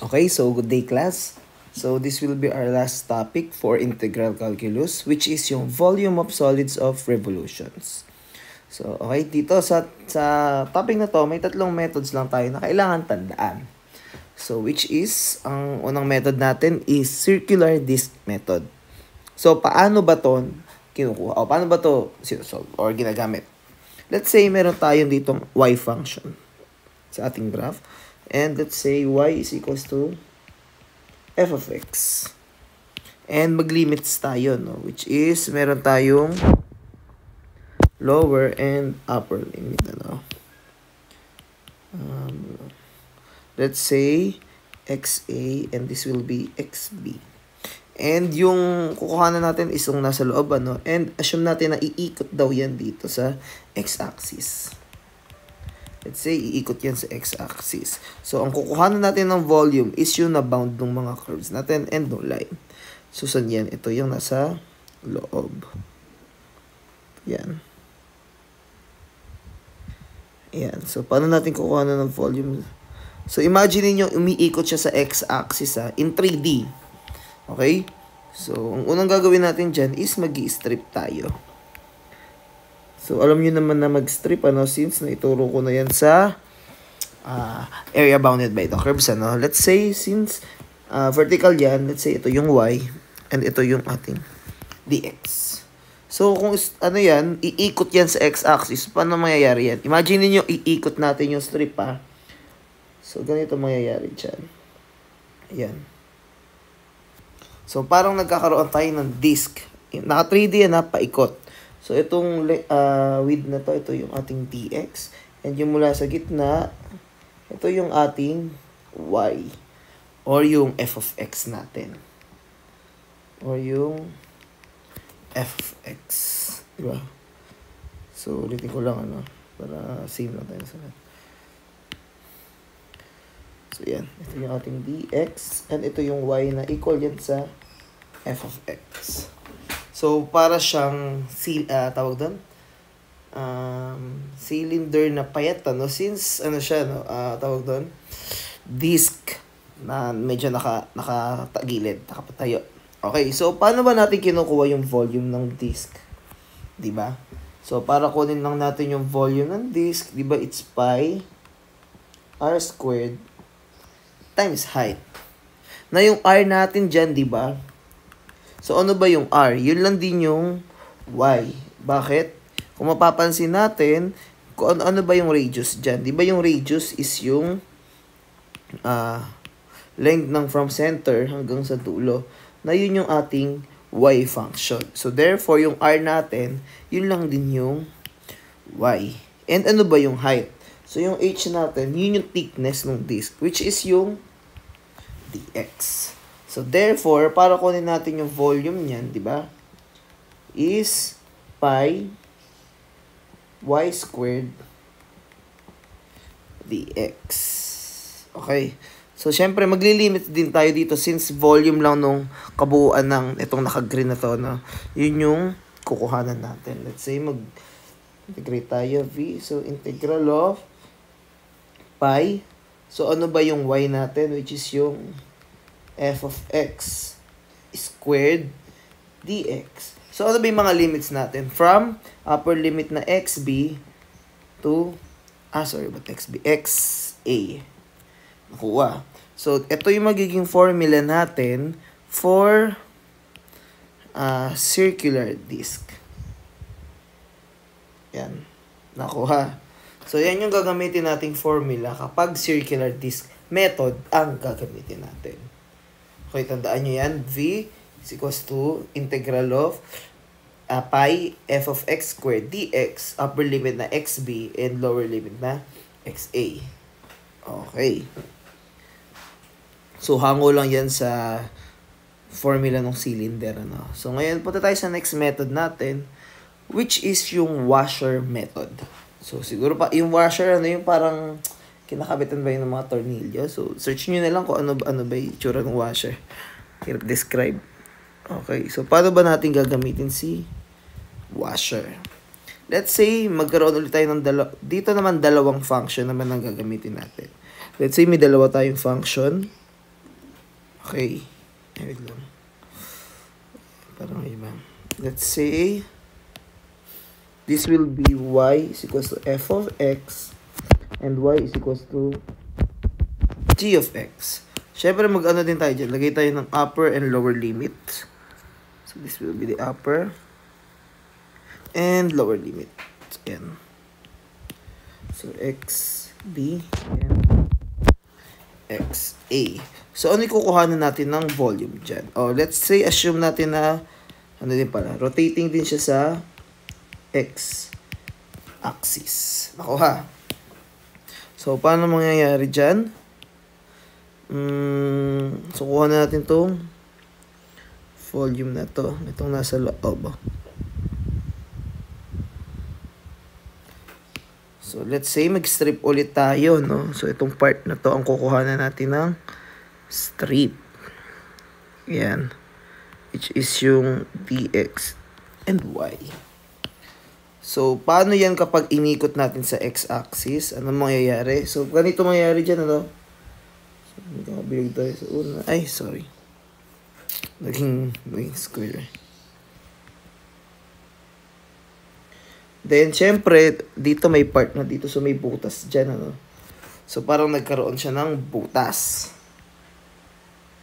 Okay, so good day class. So this will be our last topic for integral calculus, which is yung volume of solids of revolutions. So okay, dito sa topic na to, may tatlong methods lang tayo na kailangan tandaan. So which is, ang unang method natin is circular disk method. So paano ba to kinukuha? O paano ba to sinusolve or ginagamit? Let's say meron tayong ditong y function sa ating graph. And let's say y is equals to f of x. And mag-limits tayo, no? Which is, meron tayong lower and upper limit, ano? Let's say xa and this will be xb. And yung kukuhanan natin is yung nasa loob, ano? And assume natin na iikot daw yan dito sa x-axis. Let's say, iikot yan sa x-axis. So, ang kukuhanan natin ng volume is yung na-bound ng mga curves natin and no line. So, saan yan? Ito yung nasa loob. Yan. Yan. So, paano natin kukuhanan ng volume? So, imagine niyo umiikot siya sa x-axis in 3D. Okay? So, ang unang gagawin natin dyan is mag-i-strip tayo. So, alam nyo naman na mag-strip, ano, since naituro ko na yan sa area bounded by the curves, ano. Let's say, since vertical yan, let's say ito yung y, and ito yung ating dx. So, kung ano yan, iikot yan sa x-axis, paano mangyayari yan? Imagine niyo iikot natin yung strip, ha. So, ganito mangyayari dyan. Ayan. So, parang nagkakaroon tayo ng disk. Naka 3D yan, ha, paikot. So, itong width na to, ito yung ating dx. And yung mula sa gitna, ito yung ating y. Or yung f of x natin. Or yung f of x. Diba? So, ulitin ko lang, ano, para same lang tayo sa lahat. So, yan. Ito yung ating dx. And ito yung y na equal yan sa f of x. So, para siyang, tawag doon, cylinder na payat, no? Since, ano siya, no? Tawag doon, disc na medyo nakatagilid, nakapatayo. Okay, so, paano ba natin kinukuha yung volume ng disc? Diba? So, para kunin lang natin yung volume ng disc, diba, it's pi r squared times height. Na yung r natin dyan, diba? So, ano ba yung R? Yun lang din yung Y. Bakit? Kung mapapansin natin, kung ano ba yung radius dyan. Di ba yung radius is yung length ng from center hanggang sa dulo. Na yun yung ating Y function. So, therefore, yung R natin, yun lang din yung Y. And ano ba yung height? So, yung H natin, yun yung thickness ng disk, which is yung dx. So, therefore, para kunin natin yung volume niyan, di ba? Is pi y squared dx. Okay. So, syempre, maglilimit din tayo dito since volume lang nung kabuuan ng itong naka-green na to, no? Yun yung kukuhanan natin. Let's say, mag-integrate tayo, v. So, integral of pi. So, ano ba yung y natin? Which is yung f of x squared dx. So, ano ba yung mga limits natin? From upper limit na xb to, xb, xa. Nakuha. So, ito yung magiging formula natin for circular disk. Yan. Nakuha. So, yan yung gagamitin nating formula kapag circular disk method ang gagamitin natin. Okay, tandaan nyo yan. V is equals to integral of pi f of x squared dx, upper limit na xb, and lower limit na xa. Okay. So, hango lang yan sa formula ng cylinder, ano. So, ngayon, punta tayo sa next method natin, which is yung washer method. So, siguro pa, yung washer, ano yung parang kinakabitan ba yun ng mga tornilyo? So, search nyo na lang kung ano ba yung itsura ng washer. Hirap describe. Okay, so paano ba natin gagamitin si washer? Let's say, magkaroon ulit tayo ng dito naman dalawang function naman ang gagamitin natin. Let's say, may dalawa tayong function. Okay. Wait lang. Parang iba. Let's say, this will be y is equals to f of x and y is equals to g of x. Siyempre, mag-ano din tayo dyan. Lagay tayo ng upper and lower limit. So, this will be the upper and lower limit. So, yan. So, xb and xa. So, ano yung kukuhanan natin ng volume dyan? Let's say, assume natin na, ano din pala, rotating din siya sa x-axis. Nakuha. So, paano mangyayari dyan? So, kuha na natin itong volume na to. Itong nasa loob. So, let's say, mag-strip ulit tayo, no? So, itong part na to, ang kukuha na natin ng strip. Yan. Which is yung dx and y. So, paano yan kapag inikot natin sa x-axis? Ano mangyayari? So, ganito mangyayari dyan, ano? So, magkakabilag tayo sa una. Ay, sorry. Naging square. Then, syempre, dito may part na dito. So, may butas dyan, ano? So, parang nagkaroon siya ng butas.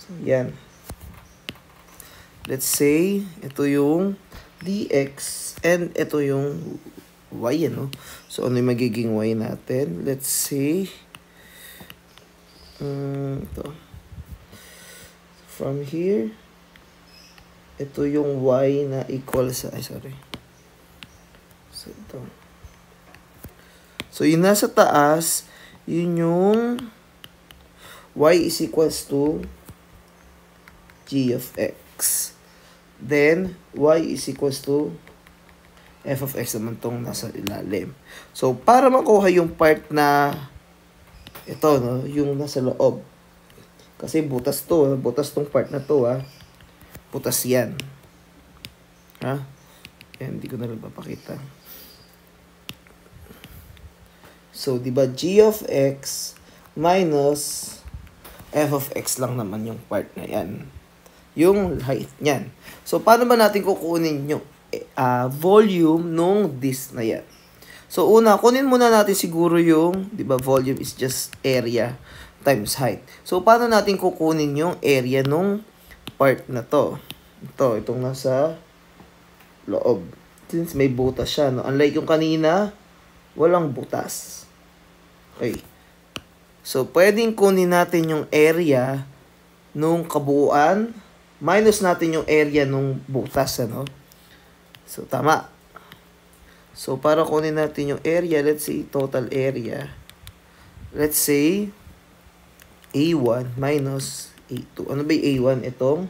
So, yan. Let's say, ito yung dx and ito yung y, ano? So, ano yung magiging y natin? Let's say, ito. From here, ito yung y na equal sa, So, ito. So, yung nasa taas, yun yung y is equals to g of x. Then, y is equals to f of x naman tong nasa ilalim. So, para makuha yung part na ito, no, yung nasa loob. Kasi butas to, butas tong part na to, ha. Butas yan. Ha? Yan, hindi ko na lang papakita. So, di ba, g of x minus f of x lang naman yung part na yan. Yung height niyan. So, paano ba natin kukunin yung volume nung disk na yan? So, una, kunin muna natin siguro yung, di ba, volume is just area times height. So, paano natin kukunin yung area nung part na to? Itong nasa loob. Since may butas siya, no? Unlike yung kanina, walang butas. Okay. So, pwedeng kunin natin yung area nung kabuuan, minus natin yung area nung butas, ano? So, tama. So, para kunin natin yung area, let's say, total area. Let's say, A1 minus A2. Ano ba yung A1? Itong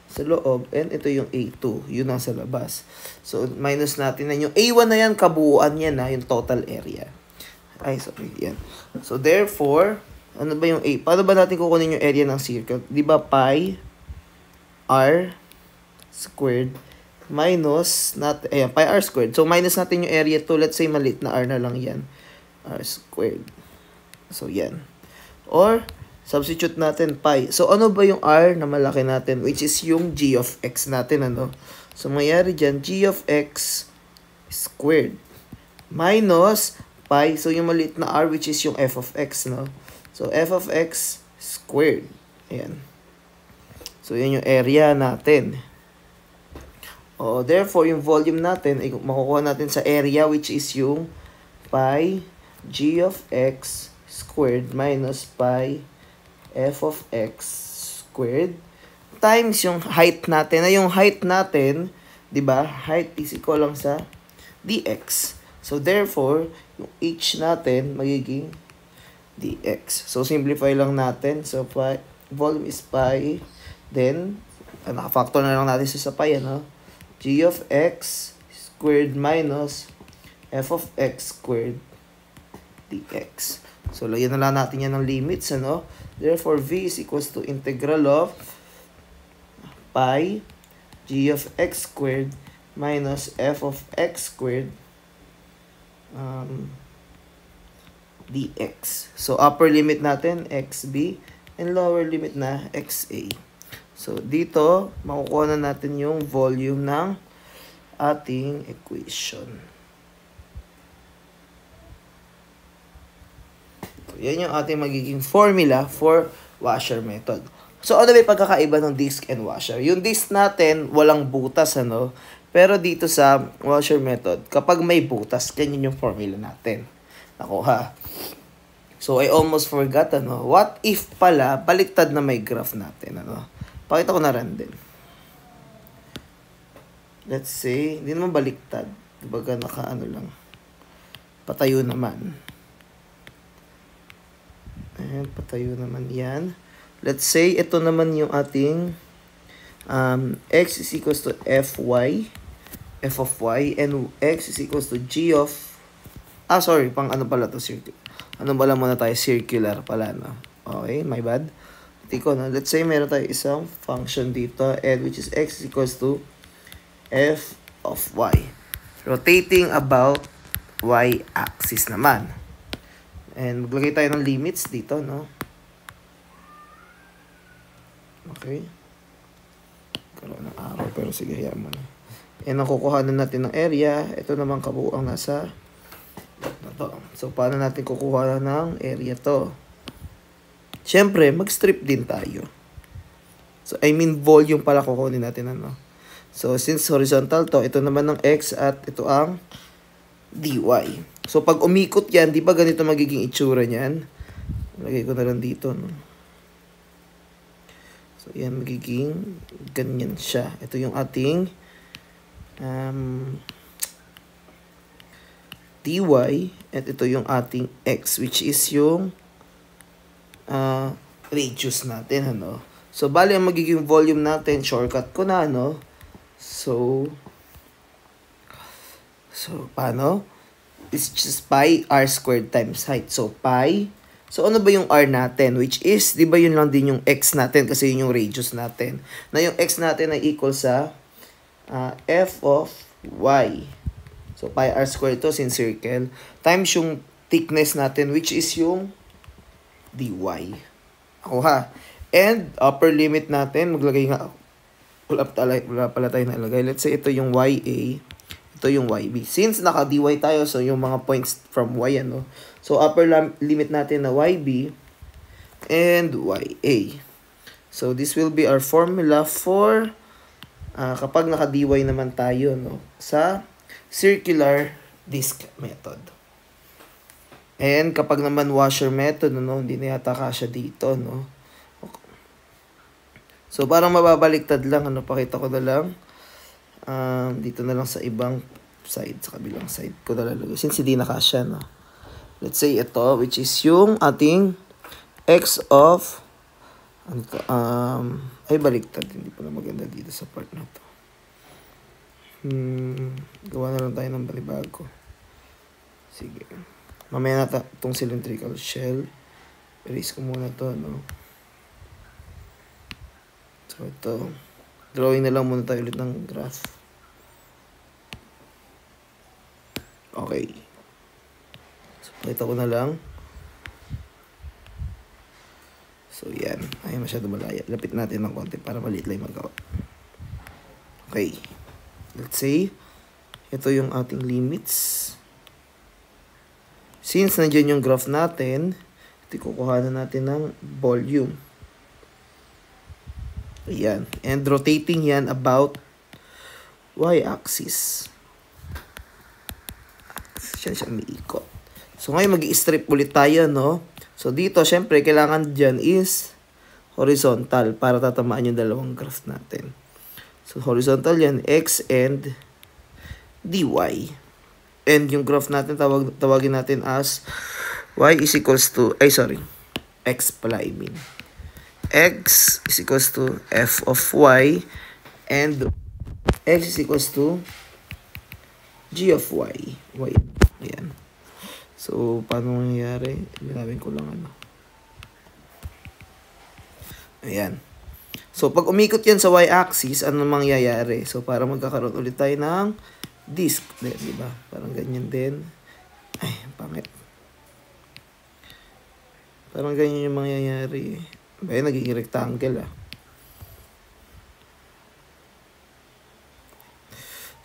sa loob, and ito yung A2. Yun nasa labas. So, minus natin na yung A1 na yan, kabuuan yan na, yung total area. Ay, sorry, yan. So, therefore, ano ba yung A? Paano ba natin kukunin yung area ng circle? Di ba pi r squared minus, pi r squared. So, minus natin yung area to, let's say, maliit na r na lang yan. R squared. So, yan. Or, substitute natin pi. So, ano ba yung r na malaki natin? Which is yung g of x natin, ano? So, mayari dyan, g of x squared minus pi. So, yung maliit na r, which is yung f of x, no? So, f of x squared. Ayan. So, yun yung area natin. Therefore, yung volume natin, ay makukuha natin sa area, which is yung pi g of x squared minus pi f of x squared times yung height natin. Na yung height natin, di ba? Height is equal lang sa dx. So, therefore, yung h natin magiging dx. So, simplify lang natin. So, volume is pi. Then, naka-factor na lang natin sa pi, ano? G of x squared minus f of x squared dx. So, lagyan na lang natin yan ng limits, ano? Therefore, v is equals to integral of pi g of x squared minus f of x squared dx. So, upper limit natin, xb, and lower limit na xa. So, dito, makukuha na natin yung volume ng ating equation. So, yan yung ating magiging formula for washer method. So, ano ba yung pagkakaiba ng disc and washer? Yung disc natin, walang butas, ano? Pero dito sa washer method, kapag may butas, ganyan yung formula natin. Nakuha. So, I almost forgot, ano? What if pala, baliktad na may graph natin, ano? Pakita ko na rin din. Let's say, hindi naman baliktad. Dibaga naka-ano lang. Patayo naman. Ayan, patayo naman yan. Let's say, ito naman yung ating x is equals to f of y, and x is equals to g of, sorry, pang ano pala to, circular. Ano pala muna tayo, circular pala, no? Okay, my bad. Tiko, no? Let's say, meron tayo isang function dito, and which is x is equals to f of y. Rotating about y-axis naman. And maglagay tayo ng limits dito, no? Okay. Karoon ng araw, pero sige, hayaan mo na. And nakukuhanan natin ng area. Ito naman kabuuang nasa ito. So, paano natin kukuha ng area to? Siyempre, mag-strip din tayo. So, I mean, volume pala kukunin natin, ano? So, since horizontal to, ito naman ng x at ito ang dy. So, pag umikot yan, di ba ganito magiging itsura niyan? Lagay ko na lang dito, no? So, yan, magiging ganyan siya. Ito yung ating dy, at ito yung ating x, which is yung radius natin, ano? So, bali ang magiging volume natin, shortcut ko na, ano? So, paano? It's just pi r squared times height. So, pi. So, ano ba yung r natin? Which is, di ba yun lang din yung x natin kasi yun yung radius natin. Na yung x natin ay equal sa f of y. So, pi r squared to sin circle. Times yung thickness natin, which is yung dy. Ako ha. And, upper limit natin, maglagay nga, wala pala tayo nalagay. Let's say, ito yung ya. Ito yung YB. Since naka-dy tayo, so yung mga points from y, ano? So, upper limit natin na YB and YA. So, this will be our formula for kapag naka-dy naman tayo, no? Sa circular disc method. And kapag naman washer method, no? Hindi na yata kasya dito, no? Okay. So, parang mababaliktad lang, ano? Pakita ko na lang. Dito na lang sa ibang side, sa kabilang side ko na lalagay. Since hindi nakasya, no? Let's say ito, which is yung ating x of, ano to, ay baliktad. Hindi pala maganda dito sa part na to. Gawa na lang tayo ng balibago. Sige. Mamaya na itong cylindrical shell. Erase ko muna to, no? So, ito. Drawing na lang muna tayo ulit ng graph. Okay. So, pakita ko na lang. So, yan. Ay, masyado malaya. Lapit natin ng konti para maliit lang magawa. Okay. Let's say, ito yung ating limits. Since nandiyan yung graph natin, ito kukuha na natin ng volume. Ayan. And rotating yan about y-axis. Siya umiikot. So, ngayon mag-i-strip ulit tayo, no? So, dito, syempre, kailangan dyan is horizontal para tatamaan yung dalawang graph natin. So, horizontal yan, x and dy. And yung graph natin, tawagin natin as y is equals to, x pala, I mean. X is equals to f of y and x is equals to g of y. Ayan. So, paano nangyayari? Linawin ko lang, ano. Ayan. So, pag umikot yan sa y-axis, ano mangyayari? So, para magkakaroon ulit tayo ng disc. Diba? Parang ganyan din. Ay, pangit. Parang ganyan yung mangyayari. Ba, nagiging rectangle,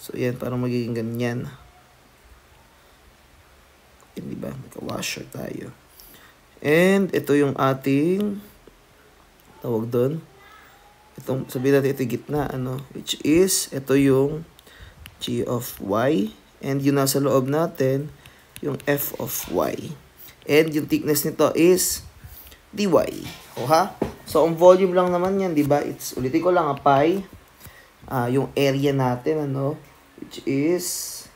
So, yan, parang magiging ganyan. Yan, diba? Naka-washer tayo. And, ito yung ating, tawag doon. Itong, sabihin natin ito gitna, which is, ito yung g of y. And yung nasa loob natin, yung f of y. And yung thickness nito is dy. O ha? So, ang volume lang naman yan, di ba? Ulitin ko lang, pi. Yung area natin, which is,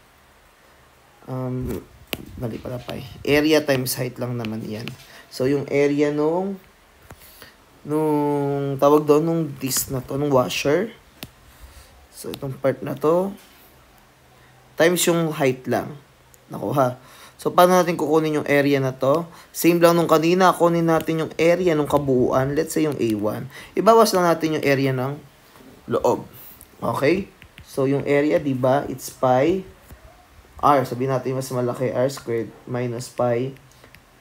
mali pala pi. Area times height lang naman yan. So, yung area nung tawag doon, nung disc na to, nung washer. So, itong part na to, times yung height lang. Nakuha. So, paano natin kukunin yung area na to? Same lang nung kanina, kunin natin yung area nung kabuuan. Let's say yung A1. Ibawas lang natin yung area ng loob. Okay? So, yung area, diba, it's pi r. Sabihin natin mas malaki, r squared minus pi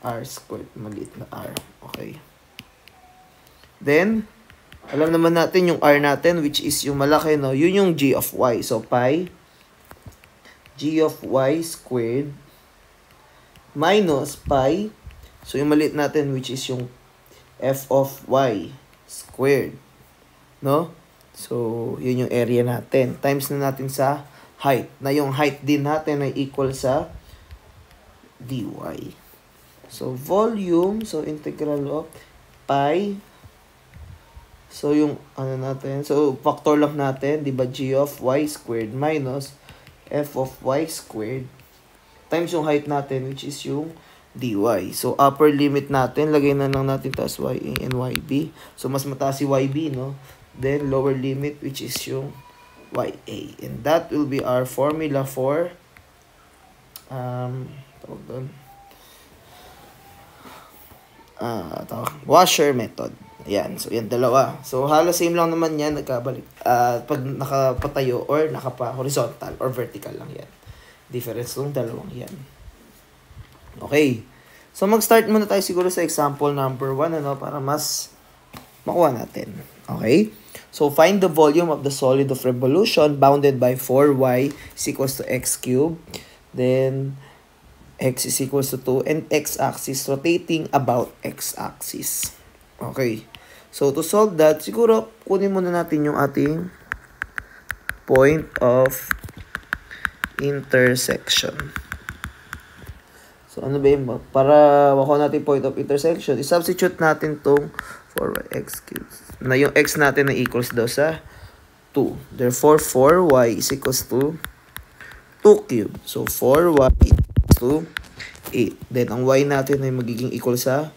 r squared. Maliit na r. Okay. Then, alam naman natin yung r natin, which is yung malaki, no? Yun yung g of y. So, pi g of y squared minus pi. So, yung maliit natin, which is yung f of y squared. No? So, yun yung area natin. Times na natin sa height. Na yung height din natin ay equal sa dy. So, volume. So, integral of pi. So, yung natin. So, factor lang natin. Diba? G of y squared minus f of y squared times yung height natin, which is yung dy. So, upper limit natin, lagay na lang natin taas ya and yb. So, mas mataas si yb, no? Then, lower limit, which is yung ya. And that will be our formula for, tawag doon, washer method. Ayan. So, yan, dalawa. So, halos same lang naman yan, nagkabalik. Pag nakapatayo or nakapa-horizontal or vertical lang yan. Difference ng dalawang yan. Okay. So, mag-start muna tayo siguro sa example number 1, para mas makuha natin. Okay? So, find the volume of the solid of revolution bounded by 4y is equals to x cubed. Then, x is equals to 2 and x-axis rotating about x-axis. Okay. So, to solve that, siguro, kunin muna natin yung ating point of intersection. So, ano ba yun? Para makuha natin point of intersection, i-substitute natin tong 4yx cubed. Na yung x natin na equals daw sa 2. Therefore, 4y is equals to 2 cubed. So, 4y equals to 8. Then, ang y natin ay magiging equal sa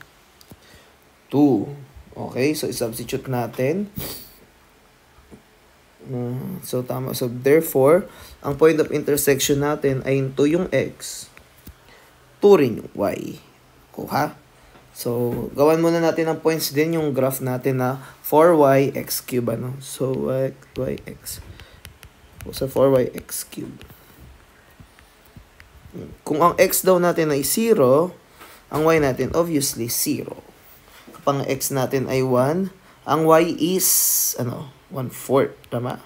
2. Okay? So, i-substitute natin. So, tama. So, therefore, ang point of intersection natin ay 2 yung x, 2 rin yung y. Kuha? So, gawan muna natin ang points din yung graph natin na 4yx cube, So, yx. So, 4yx cube. Kung ang x daw natin ay 0, ang y natin obviously 0. Kapag ang x natin ay 1, ang y is, 1/4. Tama?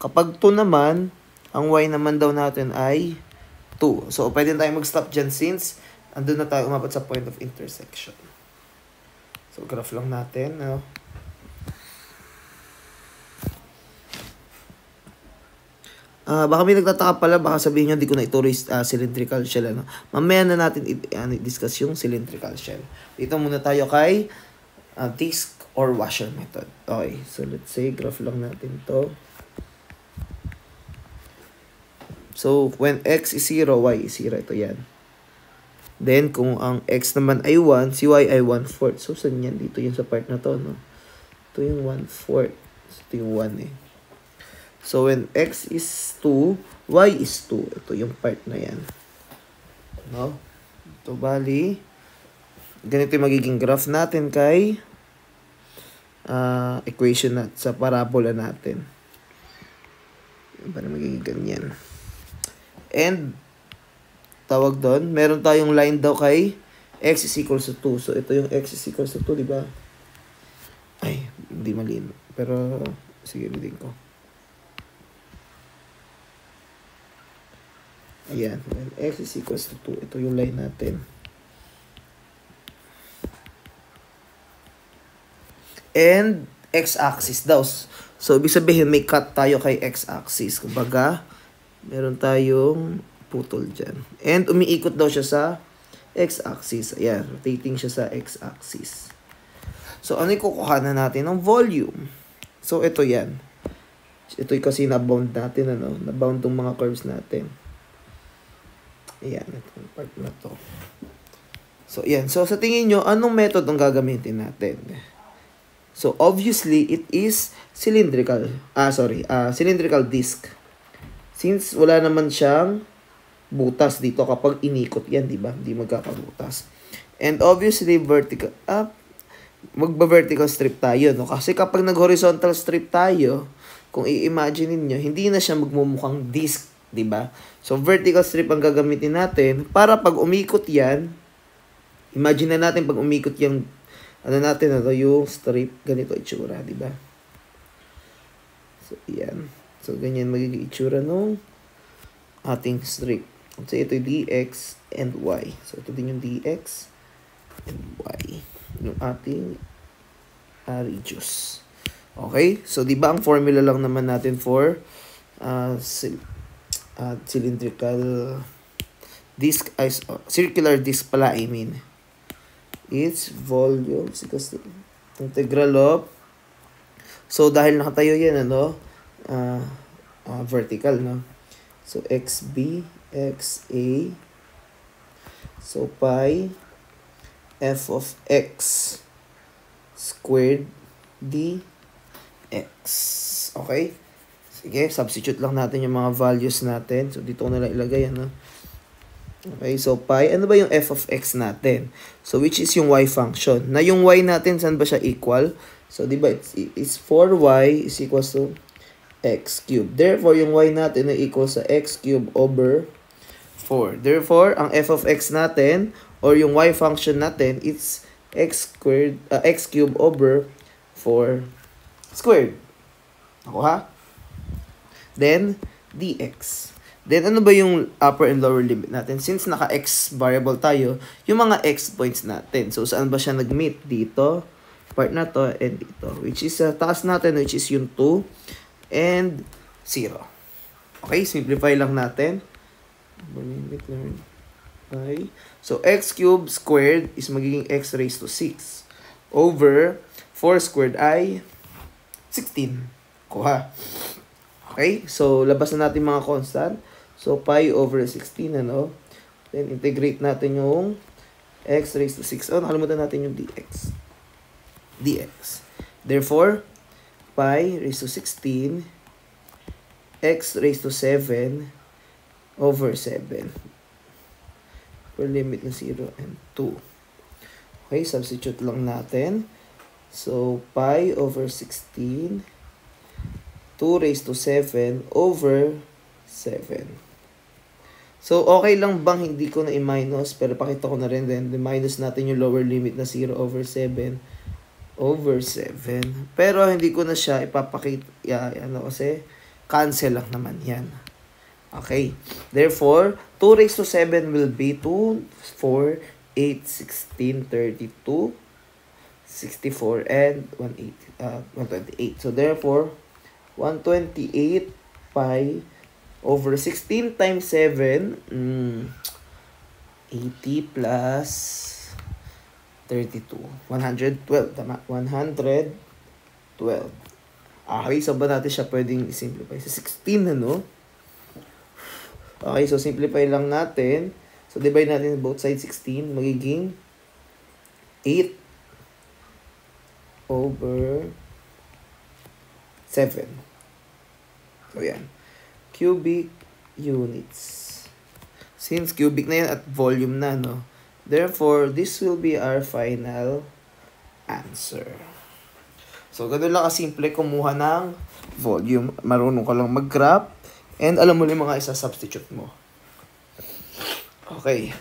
Kapag 2 naman, ang y naman daw natin ay 2. So, pwede tayo mag-stop dyan since andun na tayo umabot sa point of intersection. So, graph lang natin. Baka may nagtataka pala, baka sabihin nyo, hindi ko na ituro cylindrical shell. Mamaya na natin i-discuss yung cylindrical shell. Dito muna tayo kay disc or washer method. Okay, so let's say, graph lang natin to. So, when x is 0, y is 0. Ito yan. Then, kung ang x naman ay 1, si y ay 1/4. So, saan yan? Dito yun sa part na to, no? Ito yung 1/4. Ito yung 1, eh. So, when x is 2, y is 2. Ito yung part na yan. No? Ito, bali. Ganito yung magiging graph natin kay equation sa parabola natin. Para magiging ganyan. And, tawag doon, meron tayong line daw kay x is equals to 2. So, ito yung x is equals to 2, di ba? Ay, hindi malino. Pero, sige, ulitin ko. Ayan. When x is equals to 2. Ito yung line natin. And x-axis daw. So, ibig sabihin, may cut tayo kay x-axis. Kumbaga, meron tayong putol dyan. And umiikot daw siya sa x-axis. Ayan, rotating siya sa x-axis. So, ano yung kukuhanan natin? Ng volume. So, ito yan. Ito yung kasi na-bound natin, ano? Na-bound tong mga curves natin. Ayan, itong part na to. So, ayan. So, sa tingin nyo, anong method ang gagamitin natin? So, obviously, it is cylindrical. Cylindrical disc. Since wala naman siyang butas dito kapag inikot yan, di ba? Hindi magkakabutas. And obviously, vertical. Magba-vertical strip tayo, no? Kasi kapag nag-horizontal strip tayo, kung i-imagine niyo, hindi na siya magmumukhang disc, di ba? So, vertical strip ang gagamitin natin para pag umikot yan, imagine na natin pag umikot yung yung strip, ganito itsura, di ba? So, yan. So, ganyan magiging itsura nung ating strip. So, ito yung dx and y. So, ito din yung dx and y. Yung ating radius. Okay? So, di ba ang formula lang naman natin for cylindrical disc, circular disc pala, I mean. It's volume equals to integral of, so dahil nakatayo yan, vertical, no? So xb, xa, so pi f of x squared dx. Okay? Sige, substitute lang natin yung mga values natin. So dito ko na lang ilagay, ano? Okay, so pi, ano ba yung f of x natin? So, which is yung y function. Na yung y natin, saan ba siya equal? So, di ba, it's 4y is equals to x cubed. Therefore, yung y natin ay equal sa x cubed over 4. Therefore, ang f of x natin, or yung y function natin, it's x cubed over 4 squared. Ako ha? Then, dx. Then, ano ba yung upper and lower limit natin? Since naka-x variable tayo, yung mga x points natin. So, saan ba siya nag-meet? Dito, part na to, and dito. Which is, taas natin, which is yung 2 and 0. Okay, simplify lang natin. So, x cubed squared is magiging x raised to 6 over 4 squared ay 16. Kuha. Okay, so, labas na natin mga constant. So, pi over 16, ano? Then, integrate natin yung x raised to 6. Oh, nakalimutan natin yung dx. dx. Therefore, pi raised to 16, x raised to 7 over 7. For limit na 0 and 2. Okay, substitute lang natin. So, pi over 16, 2 raised to 7 over 7. So, okay lang bang hindi ko na i-minus? Pero pakita ko na rin din. Minus natin yung lower limit na 0 over 7 over 7. Pero hindi ko na siya ipapakita. Kasi cancel lang naman yan. Okay. Therefore, 2 raised to 7 will be 2, 4, 8, 16, 32, 64, and 128. So, therefore, 128 pi over 16 times 7, 80 plus 32. 112. Tama? 112. Okay, so ba natin siya pwedeng simplify? Sa 16, ano? Okay, so simplify lang natin. So, divide natin both sides 16. Magiging 8 over 7. So, yan. Cubic units. Since cubic na yan at volume na, no? Therefore, this will be our final answer. So, ganun lang kasimple kumuha ng volume. Marunong ka lang mag-graph. And alam mo yung mga isa-substitute mo. Okay.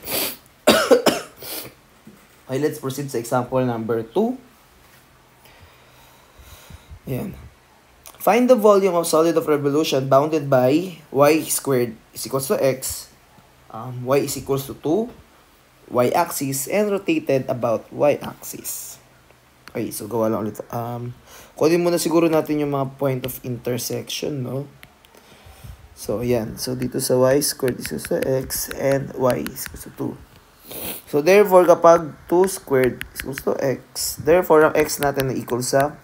Okay, let's proceed sa example number 2. Yan. Find the volume of solid of revolution bounded by y squared is equals to x y is equals to 2, y-axis, and rotated about y-axis. Okay, so gawa lang ulit. Kunin muna siguro natin yung mga point of intersection, no? So, ayan. So, dito sa y squared is equals to x and y is equals to 2. So, therefore, kapag 2 squared is equals to x, therefore, ang x natin ay equal sa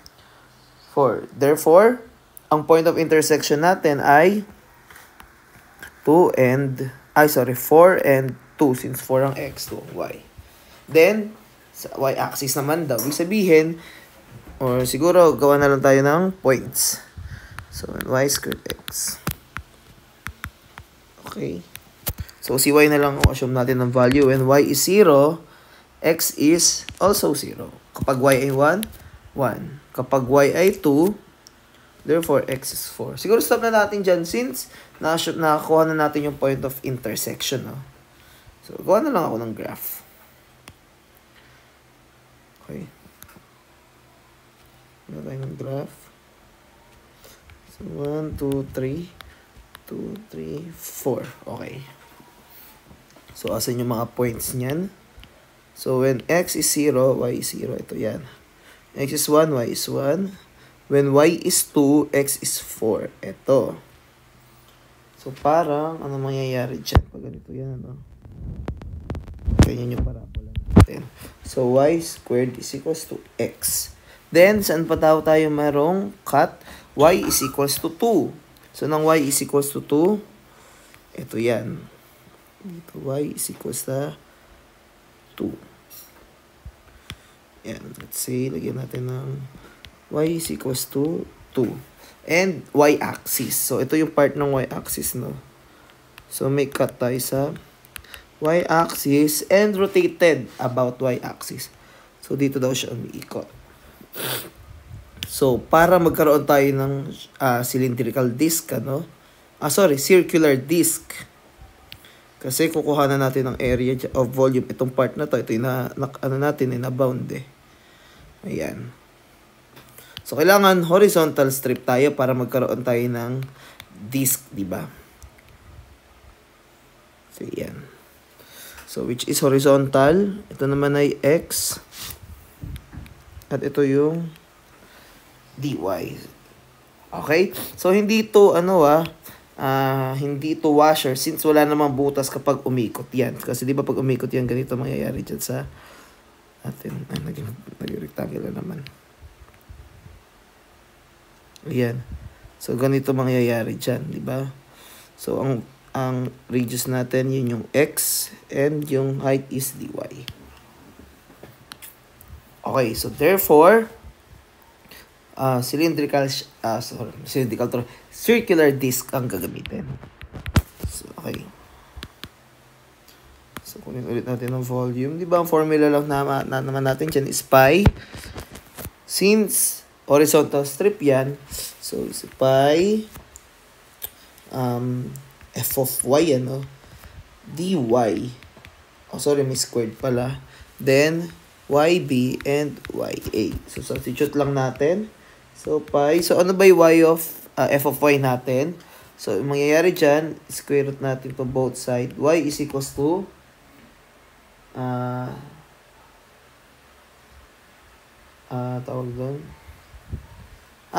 4. Therefore, ang point of intersection natin ay 4 and 2 since 4 ang x, 2 ang y. Then, sa y-axis naman daw, ibig sabihin, or siguro, gawa na lang tayo ng points. So, y squared x. Okay. So, si y na lang assume natin ng value. When y is 0, x is also 0. Kapag y ay 1, 1. Kapag y ay 2, therefore, x is 4. Siguro stop na natin dyan since nakakuha na natin yung point of intersection. No? So, gawa na lang ako ng graph. Okay. Gawa tayo ng graph. So, 1, 2, 3. 2, 3, 4. Okay. So, asan yung mga points niyan? So, when x is 0, y is 0. Ito yan. X is 1, y is 1. When y is 2, x is 4. Ito. So, parang, ano mangyayari dyan? Pag ganito yan, no? Ganyan yung parabola natin. So, y squared is equals to x. Then, saan pa tayo merong cut? Y is equals to 2. So, nang y is equals to 2, ito yan. Dito, y is equals to 2. Yan. Let's say, lagyan natin ng y is equals to 2. And y-axis. So, ito yung part ng y-axis, no? So, may cut tayo sa y-axis and rotated about y-axis. So, dito daw siya umiikot. So, para magkaroon tayo ng cylindrical disc, circular disc. Kasi kukuha na natin ng area of volume. Itong part na to, ito yung na-bound eh. Ayan. So, kailangan horizontal strip tayo para magkaroon tayo ng disc, di ba? So, ayan. So, which is horizontal. Ito naman ay x. At ito yung dy. Okay? So, hindi to, hindi to washer since wala namang butas kapag umikot yan. Kasi di ba pag umikot yan, ganito mangyayari dyan sa atin. Naging rectangular naman. Ayan. So, ganito mangyayari dyan, di ba? So, ang radius natin, yun yung x and yung height is dy. Okay, so therefore, circular disc ang gagamitin. So, okay. So, kunin ulit natin ng volume. Di ba, ang formula lang naman natin dyan is pi. Since horizontal strip yan, so, is pi f of y, dy. Oh, sorry, may squared pala. Then, yb and ya. So, substitute lang natin. So, pi. So, ano ba yung y of f of y natin? So, yung mangyayari dyan, square root natin to both side. Y is equals to tawag doon.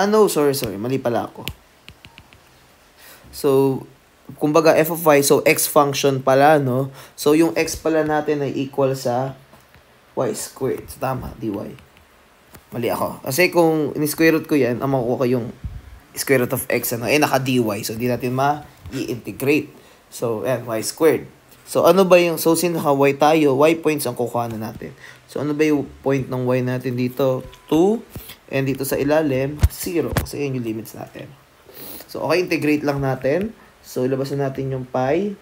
No, sorry. Mali pala ako. So, kumbaga f of y, so x function pala, no? So, yung x pala natin ay equal sa y squared. So, tama, dy. Mali ako. Kasi kung in-square root ko yan, ang makukuha ko yung square root of x, naka-dy. So, di natin ma-i-integrate. So, y squared. So, ano ba yung, so, since naka-y tayo, y points ang kukuha na natin. So, ano ba yung point ng y natin dito? 2. And dito sa ilalim, 0. Kasi yun yung limits natin. So, okay, integrate lang natin. So, ilabasan natin yung pi.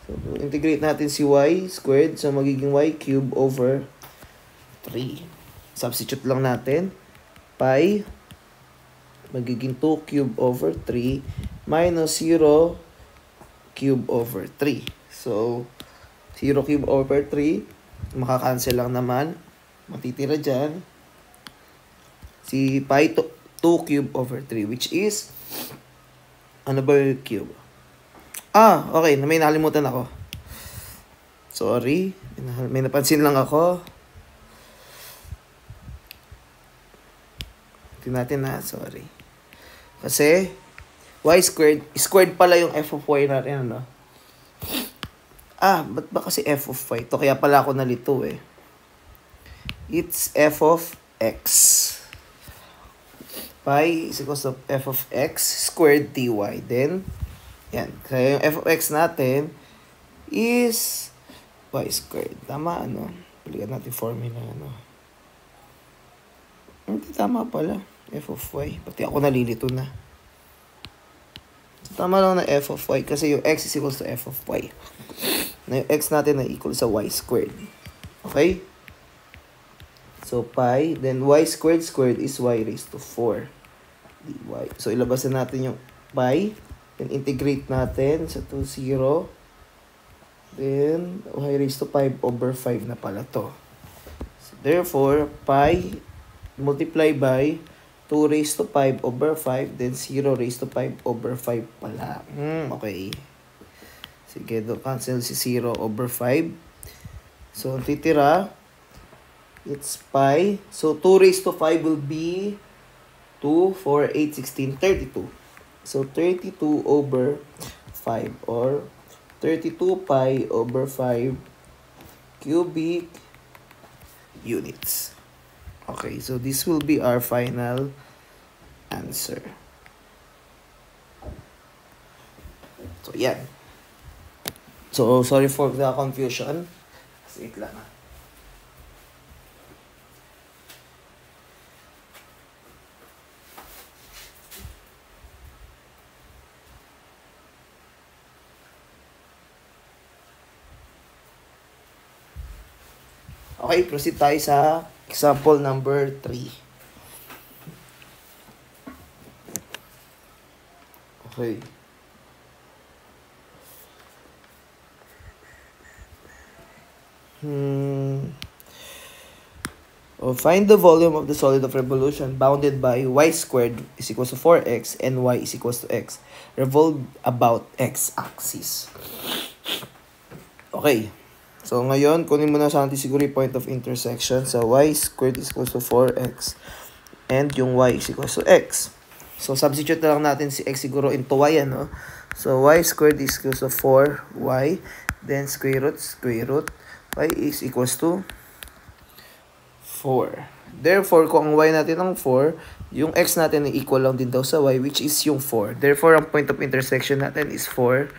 So, integrate natin si y squared. So, magiging y cube over 3. Substitute lang natin. Pi. Magiging 2 cube over 3 minus 0 cube over 3. So, 0 cube over 3. Makakancel lang naman. Matitira dyan. Si pi 2 cube over 3, which is, ano ba yung cube? Okay. May nakalimutan ako. Sorry. May napansin lang ako. Tingnan natin na. Sorry. Kasi, y squared, squared pala yung f of y natin, ano? Ba't ba kasi f of y? Ito kaya pala ako nalito eh. It's f of x. Pi is equals to f of x squared dy. Then, yan. Kaya yung f of x natin is y squared. Tama, ano? Balikan natin formula, ano? Hindi, tama pala. F of y. Pati ako nalilito na. Tama lang na f of y kasi yung x is equals to f of y. Na yung x natin na equal sa y squared. Okay? So, pi, then y squared is y raised to 4 dy. So, ilabas na natin yung pi. Then, integrate natin sa 2, 0. Then, y raised to 5 over 5 na pala to. So, therefore, pi multiply by 2 raised to 5 over 5. Then, 0 raised to 5 over 5 pala. Okay. Sige, cancel si 0 over 5. So, ang titira, it's pi. So, 2 raised to 5 will be 2, 4, 8, 16, 32. So, 32 over 5 or 32 pi over 5 cubic units. Okay, so this will be our final answer. So, yan. So, sorry for the confusion. Wait lang ha. Okay, proceed tayo sa example number 3. Okay. Find the volume of the solid of revolution bounded by y squared is equals to 4x and y is equals to x. Revolve about x-axis. Okay. So, ngayon, kunin mo na sa atin siguro yung point of intersection. So, y squared is equals to 4x and yung y is equals to x. So, substitute na lang natin si x siguro into y, ano? So, y squared is equals to 4y. Then, square root. Y is equals to 4. Therefore, kung ang y natin ang 4, yung x natin ay equal lang din daw sa y, which is yung 4. Therefore, ang point of intersection natin is 4.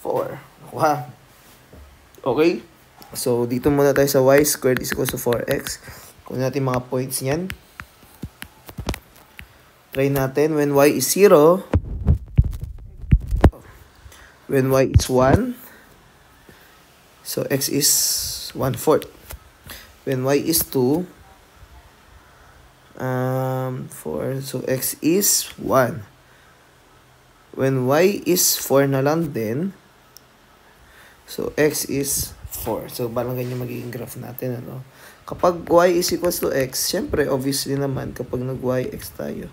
4. Wow. Okay? So, dito muna tayo sa y squared is equals to 4x. Kung natin mga points niyan. Try natin when y is 0. When y is 1. So, x is 1/4. When y is 2, 4, so x is 1. When y is 4 na lang din, so x is 4. So, parang ganyan magiging graph natin, ano? Kapag y is equals to x, syempre, obviously naman, kapag nag-y, x tayo.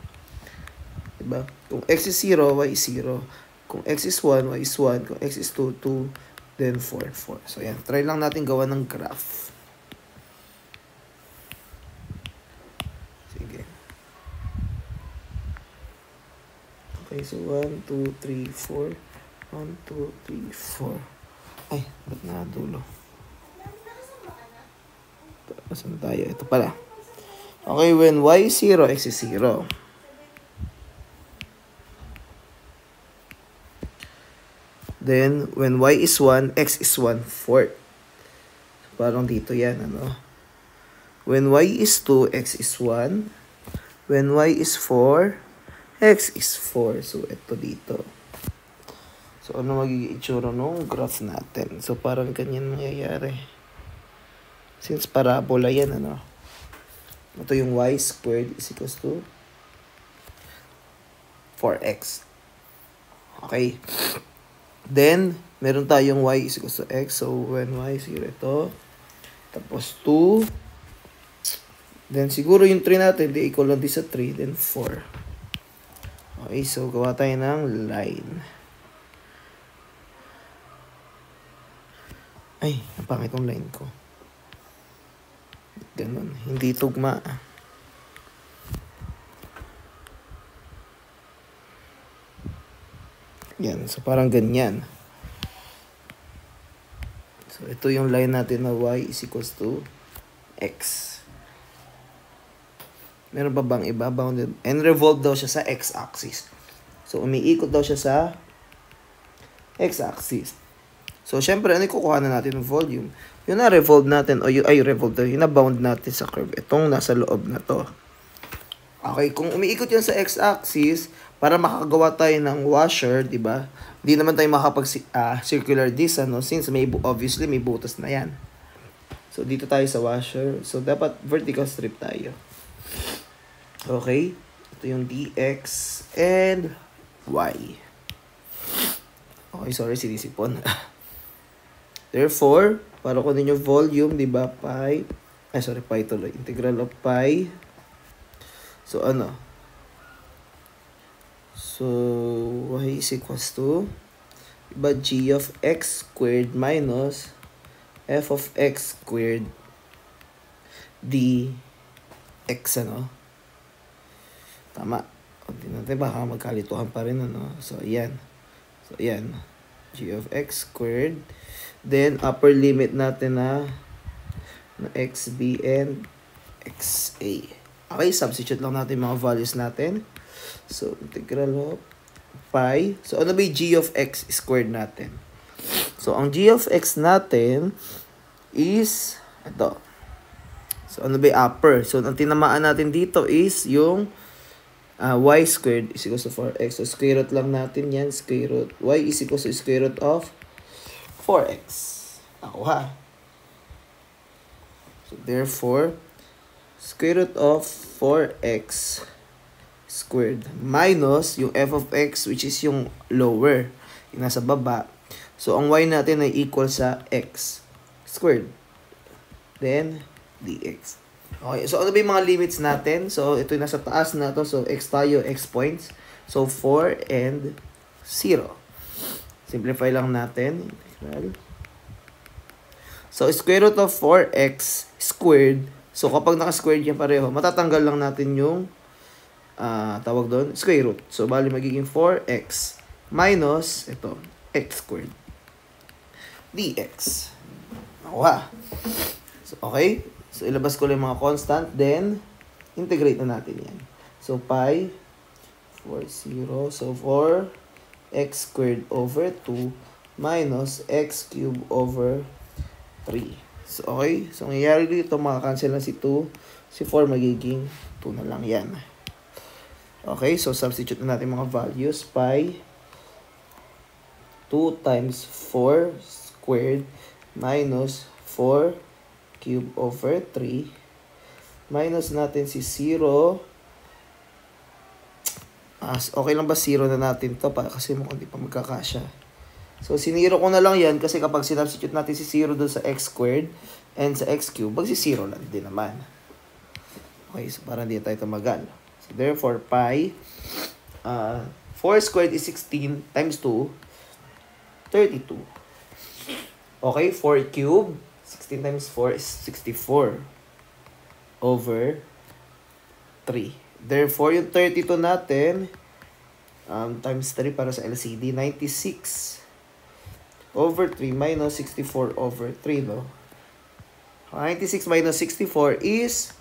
Diba? Kung x is 0, y is 0. Kung x is 1, y is 1. Kung x is 2, 2. Then 4, 4. So, yan. Try lang natin gawa ng graph. Sige. Okay, so 1, 2, 3, 4. 1, 2, 3, 4. Ay, ba't nadulo? Saan tayo? Ito pala. Okay, when y is 0, x is 0. Then, when y is 1, x is 1/4. Parang dito yan, ano? When y is 2, x is 1. When y is 4, x is 4. So, ito dito. So, ano magiging itsura nung graph natin? So, parang ganyan nangyayari. Since parabola yan, ano? Ito yung y squared is equals to 4x. Okay. Then, meron tayong y is equals to x. So, when y is 0, ito. Tapos, 2. Then, siguro yung 3 natin, di equal lang din sa 3. Then, 4. Okay, so, gawa tayo ng line. Ay, napangit yung line ko. Ganun. Hindi tugma. Yan. So, parang ganyan. So, ito yung line natin na y is equals to x. Meron pa bang iba? Bounded. And revolve daw siya sa x-axis. So, umiikot daw siya sa x-axis. So, syempre, ano kukuha na natin ng volume? Yung na-revolve natin, o yung, revolve daw, yung na-bound natin sa curve. Itong nasa loob na to. Okay, kung umiikot yan sa x-axis, para makagawa tayo ng washer, di ba? Hindi naman tayo makapag-circular disc, ano? Since obviously may butas na yan. So, dito tayo sa washer. So, dapat vertical strip tayo. Okay? Ito yung dx and y. Okay, sorry, sinisipon. Therefore, para kunin yung volume, di ba, pi tuloy. Integral of pi. So, ano? So, y is equals to, diba, g of x squared minus f of x squared dx, ano? Tama. Hindi natin, baka magkalituhan pa rin, ano? So, ayan. So, ayan. G of x squared. Then, upper limit natin na xb and xa. Okay, substitute lang natin mga values natin. So, integral of pi. So, ano ba yung g of x squared natin? So, ang g of x natin is ito. So, ano ba yung upper? So, ang tinamaan natin dito is yung y squared is equals to 4x. So, square root lang natin yan. Square root. Y is equals to square root of 4x. Ako ha. So, therefore, square root of 4x squared minus yung f of x, which is yung lower, yung nasa baba. So, ang y natin ay equal sa x squared. Then, dx. Okay, so ano ba yung mga limits natin? So, ito yung nasa taas na to. So, x tayo, x points. So, 4 and 0. Simplify lang natin. So, square root of 4x squared. So, kapag naka-squared yan pareho, matatanggal lang natin yung tawag doon, square root. So, bali magiging 4x minus, ito, x squared dx. Nakuha. So, okay. So, ilabas ko lang mga constant. Then, integrate na natin yan. So, pi 0. So, 4x squared over 2 minus x cubed over 3. So, okay. So, nangyayari dito, makakancel na si 2. Si 4 magiging 2 na lang yan. Okay. So, substitute na natin mga values. Pi 2 times 4 squared minus 4 cube over 3. Minus natin si 0. Okay lang ba 0 na natin to? Kasi mukhang di pa magkakasya. So, siniro ko na lang yan kasi kapag sinubstitute natin si 0 doon sa x squared and sa x cube, magsi-0 lang din naman. Okay, so para hindi tayo tumagal. So, therefore, pi 4 squared is 16 times 2, 32. Okay, 4 cube, 16 times 4 is 64 over 3. Therefore, yung 32 natin, times 3 para sa LCD, 96 over 3 minus 64 over 3, no? 96 minus 64 is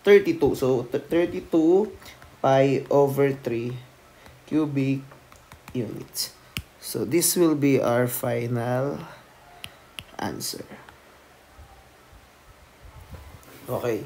32. So, 32 pi over 3 cubic units. So, this will be our final answer. Okay.